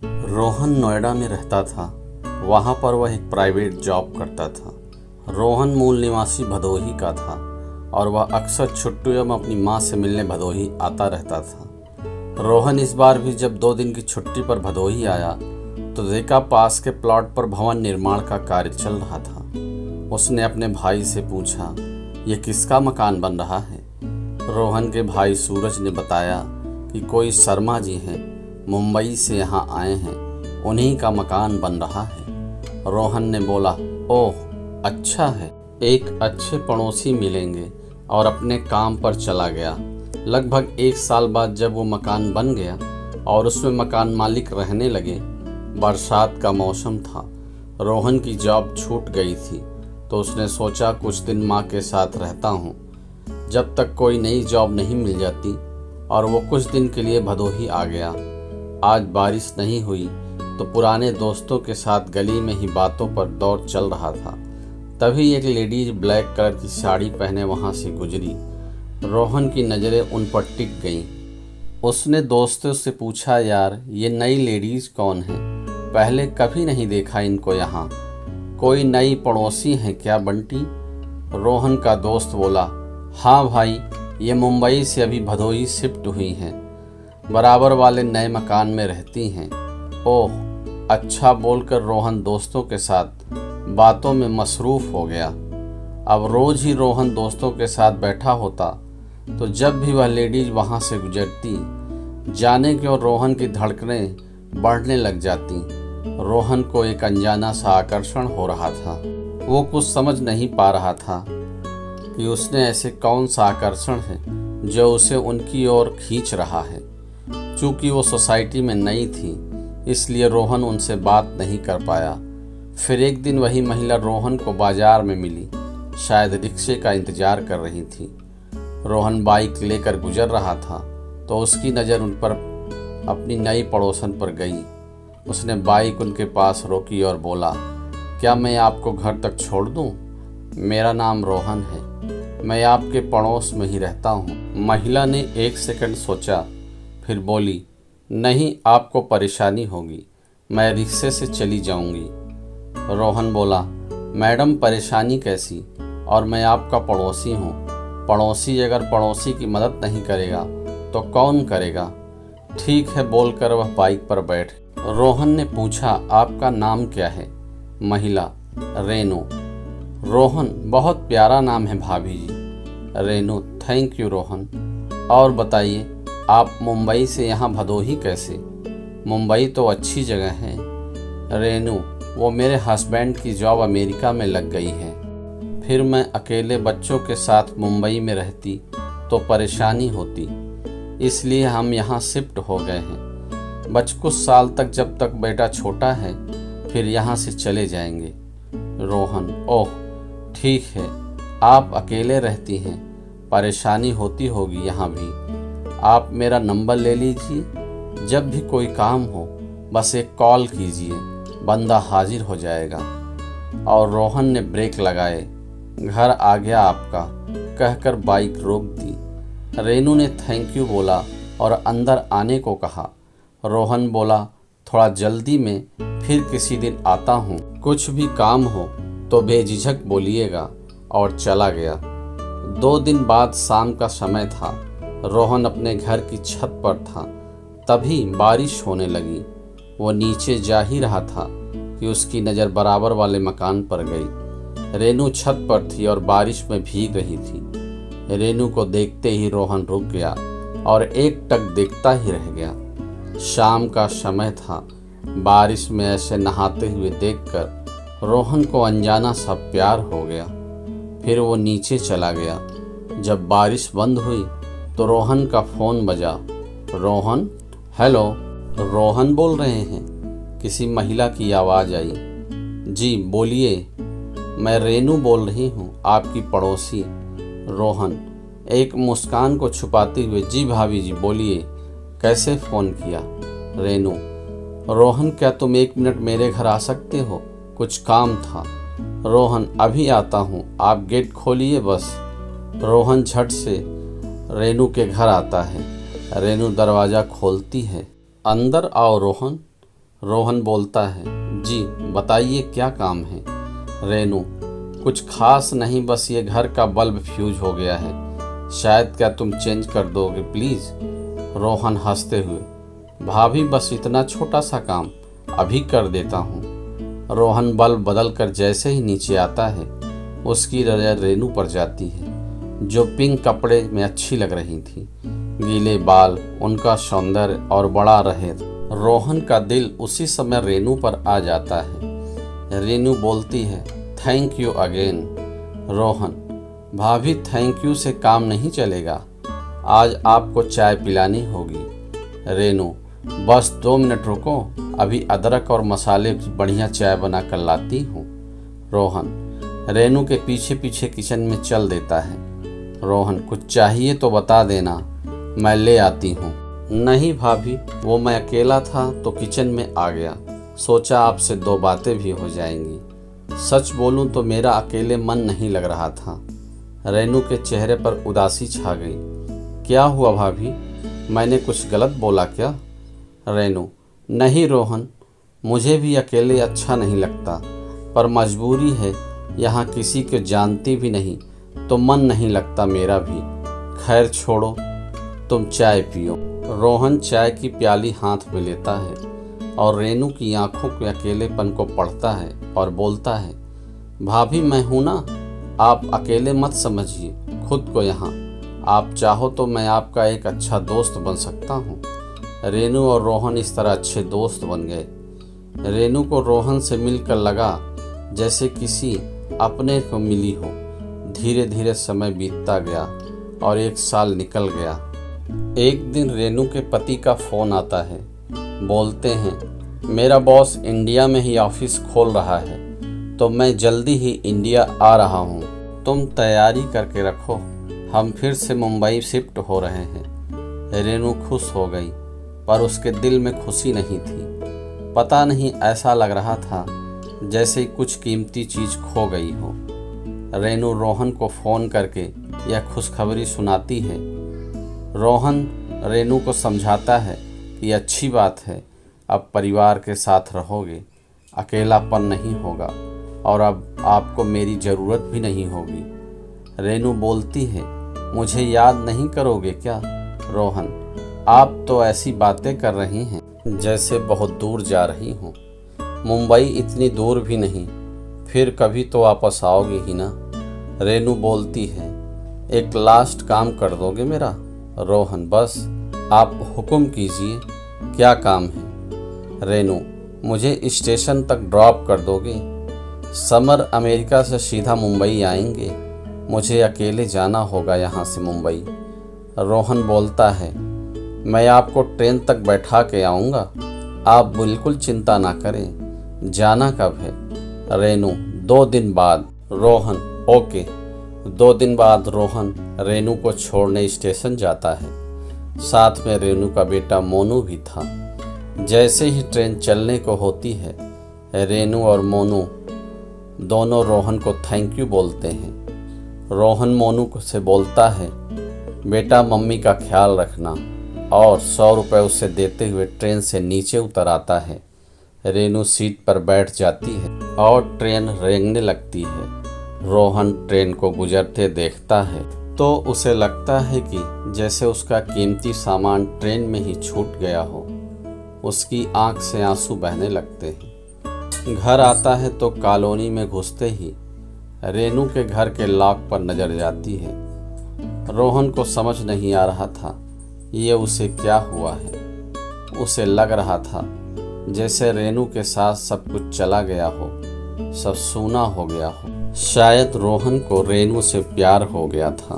रोहन नोएडा में रहता था। वहाँ पर वह एक प्राइवेट जॉब करता था। रोहन मूल निवासी भदोही का था और वह अक्सर छुट्टियों में अपनी माँ से मिलने भदोही आता रहता था। रोहन इस बार भी जब 2 दिन की छुट्टी पर भदोही आया तो देखा पास के प्लॉट पर भवन निर्माण का कार्य चल रहा था। उसने अपने भाई से पूछा, ये किसका मकान बन रहा है? रोहन के भाई सूरज ने बताया कि कोई शर्मा जी हैं, मुंबई से यहाँ आए हैं, उन्हीं का मकान बन रहा है। रोहन ने बोला, ओह अच्छा है, एक अच्छे पड़ोसी मिलेंगे, और अपने काम पर चला गया। लगभग 1 साल बाद जब वो मकान बन गया और उसमें मकान मालिक रहने लगे, बरसात का मौसम था, रोहन की जॉब छूट गई थी, तो उसने सोचा कुछ दिन माँ के साथ रहता हूँ, जब तक कोई नई जॉब नहीं मिल जाती, और वो कुछ दिन के लिए भदोही आ गया। आज बारिश नहीं हुई तो पुराने दोस्तों के साथ गली में ही बातों पर दौर चल रहा था। तभी एक लेडीज ब्लैक कलर की साड़ी पहने वहाँ से गुजरी। रोहन की नज़रें उन पर टिक गईं। उसने दोस्तों से पूछा, यार ये नई लेडीज़ कौन है? पहले कभी नहीं देखा इनको यहाँ। कोई नई पड़ोसी हैं क्या बंटी? रोहन का दोस्त बोला, हाँ भाई, ये मुंबई से अभी भदोही शिफ्ट हुई हैं, बराबर वाले नए मकान में रहती हैं। ओह अच्छा, बोलकर रोहन दोस्तों के साथ बातों में मसरूफ़ हो गया। अब रोज़ ही रोहन दोस्तों के साथ बैठा होता तो जब भी वह लेडीज वहाँ से गुजरती, जाने क्यों रोहन की धड़कनें बढ़ने लग जाती। रोहन को एक अनजाना सा आकर्षण हो रहा था। वो कुछ समझ नहीं पा रहा था कि उसने ऐसे कौन सा आकर्षण है जो उसे उनकी ओर खींच रहा है। चूँकि वो सोसाइटी में नई थी, इसलिए रोहन उनसे बात नहीं कर पाया। फिर एक दिन वही महिला रोहन को बाजार में मिली, शायद रिक्शे का इंतजार कर रही थी। रोहन बाइक लेकर गुजर रहा था तो उसकी नज़र उन पर अपनी नई पड़ोसन पर गई। उसने बाइक उनके पास रोकी और बोला, क्या मैं आपको घर तक छोड़ दूं? मेरा नाम रोहन है, मैं आपके पड़ोस में ही रहता हूं। महिला ने 1 सेकंड सोचा, फिर बोली, नहीं आपको परेशानी होगी, मैं रिक्शे से चली जाऊंगी। रोहन बोला, मैडम परेशानी कैसी, और मैं आपका पड़ोसी हूँ। पड़ोसी अगर पड़ोसी की मदद नहीं करेगा तो कौन करेगा? ठीक है, बोलकर वह बाइक पर बैठ। रोहन ने पूछा, आपका नाम क्या है? महिला, रेनू। रोहन, बहुत प्यारा नाम है भाभी जी। Renu, thank you Rohan. और बताइए, आप मुंबई से यहाँ भदोही कैसे? मुंबई तो अच्छी जगह है। रेनू, वो मेरे हस्बैंड की जॉब अमेरिका में लग गई है, फिर मैं अकेले बच्चों के साथ मुंबई में रहती तो परेशानी होती, इसलिए हम यहाँ शिफ्ट हो गए हैं। कुछ साल तक, जब तक बेटा छोटा है, फिर यहाँ से चले जाएंगे। रोहन, ओह ठीक है, आप अकेले रहती हैं, परेशानी होती होगी यहाँ भी। आप मेरा नंबर ले लीजिए, जब भी कोई काम हो बस एक कॉल कीजिए, बंदा हाजिर हो जाएगा। और रोहन ने ब्रेक लगाए। घर आ गया आपका, कहकर बाइक रोक दी। रेनू ने थैंक यू बोला और अंदर आने को कहा। रोहन बोला, थोड़ा जल्दी में, फिर किसी दिन आता हूँ, कुछ भी काम हो तो बेझिझक बोलिएगा, और चला गया। 2 दिन बाद शाम का समय था। रोहन अपने घर की छत पर था, तभी बारिश होने लगी। वो नीचे जा ही रहा था कि उसकी नज़र बराबर वाले मकान पर गई। रेनू छत पर थी और बारिश में भीग रही थी। रेनू को देखते ही रोहन रुक गया और एक टक देखता ही रह गया। शाम का समय था। बारिश में ऐसे नहाते हुए देखकर रोहन को अनजाना सा प्यार हो गया। फिर वो नीचे चला गया। जब बारिश बंद हुई तो रोहन का फ़ोन बजा। रोहन, हेलो। रोहन बोल रहे हैं? किसी महिला की आवाज़ आई। जी बोलिए, मैं रेनू बोल रही हूँ, आपकी पड़ोसी। रोहन एक मुस्कान को छुपाते हुए, जी भाभी जी बोलिए, कैसे फ़ोन किया? रेनू, रोहन क्या तुम 1 मिनट मेरे घर आ सकते हो? कुछ काम था। रोहन, अभी आता हूँ, आप गेट खोलिए बस। रोहन झट से रेनू के घर आता है। रेनू दरवाज़ा खोलती है। अंदर आओ रोहन। रोहन बोलता है, जी बताइए क्या काम है। रेनू, कुछ खास नहीं, बस ये घर का बल्ब फ्यूज हो गया है, शायद क्या तुम चेंज कर दोगे प्लीज़। रोहन हंसते हुए, भाभी बस इतना छोटा सा काम, अभी कर देता हूँ। रोहन बल्ब बदल कर जैसे ही नीचे आता है, उसकी नज़र रेनू पर जाती है, जो पिंक कपड़े में अच्छी लग रही थी। गीले बाल, उनका सौंदर्य और बड़ा रहे। रोहन का दिल उसी समय रेनू पर आ जाता है। रेनू बोलती है, थैंक यू अगेन। रोहन, भाभी थैंक यू से काम नहीं चलेगा, आज आपको चाय पिलानी होगी। रेनू, बस 2 मिनट रुको, अभी अदरक और मसाले की बढ़िया चाय बना कर लाती हूँ। रोहन रेनू के पीछे पीछे किचन में चल देता है। रोहन, कुछ चाहिए तो बता देना, मैं ले आती हूँ। नहीं भाभी, वो मैं अकेला था तो किचन में आ गया, सोचा आपसे 2 बातें भी हो जाएंगी। सच बोलूं तो मेरा अकेले मन नहीं लग रहा था। रेनू के चेहरे पर उदासी छा गई। क्या हुआ भाभी, मैंने कुछ गलत बोला क्या? रेनू, नहीं रोहन, मुझे भी अकेले अच्छा नहीं लगता, पर मजबूरी है, यहाँ किसी को जानती भी नहीं तो मन नहीं लगता मेरा भी। खैर छोड़ो, तुम चाय पियो। रोहन चाय की प्याली हाथ में लेता है और रेनू की आंखों के अकेलेपन को पढ़ता है और बोलता है, भाभी मैं हूँ ना, आप अकेले मत समझिए खुद को यहाँ। आप चाहो तो मैं आपका एक अच्छा दोस्त बन सकता हूँ। रेनू और रोहन इस तरह अच्छे दोस्त बन गए। रेनू को रोहन से मिलकर लगा जैसे किसी अपने को मिली हो। धीरे धीरे समय बीतता गया और 1 साल निकल गया। एक दिन रेनू के पति का फ़ोन आता है। बोलते हैं, मेरा बॉस इंडिया में ही ऑफिस खोल रहा है, तो मैं जल्दी ही इंडिया आ रहा हूँ, तुम तैयारी करके रखो, हम फिर से मुंबई शिफ्ट हो रहे हैं। रेनू खुश हो गई, पर उसके दिल में खुशी नहीं थी। पता नहीं, ऐसा लग रहा था जैसे कुछ कीमती चीज़ खो गई हो। रेनू रोहन को फ़ोन करके यह खुशखबरी सुनाती है। रोहन रेनू को समझाता है कि अच्छी बात है, अब परिवार के साथ रहोगे, अकेलापन नहीं होगा और अब आपको मेरी ज़रूरत भी नहीं होगी। रेनू बोलती है, मुझे याद नहीं करोगे क्या? रोहन, आप तो ऐसी बातें कर रही हैं जैसे बहुत दूर जा रही हूँ। मुंबई इतनी दूर भी नहीं, फिर कभी तो वापस आओगे ही ना। रेनू बोलती है, एक लास्ट काम कर दोगे मेरा? रोहन, बस आप हुक्म कीजिए, क्या काम है? रेनू, मुझे स्टेशन तक ड्रॉप कर दोगे? समर अमेरिका से सीधा मुंबई आएंगे, मुझे अकेले जाना होगा यहाँ से मुंबई। रोहन बोलता है, मैं आपको ट्रेन तक बैठा के आऊँगा, आप बिल्कुल चिंता ना करें। जाना कब है? रेनू, 2 दिन बाद। रोहन, ओके। 2 दिन बाद रोहन रेनू को छोड़ने स्टेशन जाता है। साथ में रेनू का बेटा मोनू भी था। जैसे ही ट्रेन चलने को होती है, रेनू और मोनू दोनों रोहन को थैंक यू बोलते हैं। रोहन मोनू से बोलता है, बेटा मम्मी का ख्याल रखना, और 100 रुपये उसे देते हुए ट्रेन से नीचे उतर आता है। रेनू सीट पर बैठ जाती है और ट्रेन रेंगने लगती है। रोहन ट्रेन को गुजरते देखता है तो उसे लगता है कि जैसे उसका कीमती सामान ट्रेन में ही छूट गया हो। उसकी आंख से आंसू बहने लगते हैं। घर आता है तो कॉलोनी में घुसते ही रेनू के घर के लॉक पर नजर जाती है। रोहन को समझ नहीं आ रहा था ये उसे क्या हुआ है। उसे लग रहा था जैसे रेनू के साथ सब कुछ चला गया हो, सब सूना हो गया हो। शायद रोहन को रेनू से प्यार हो गया था।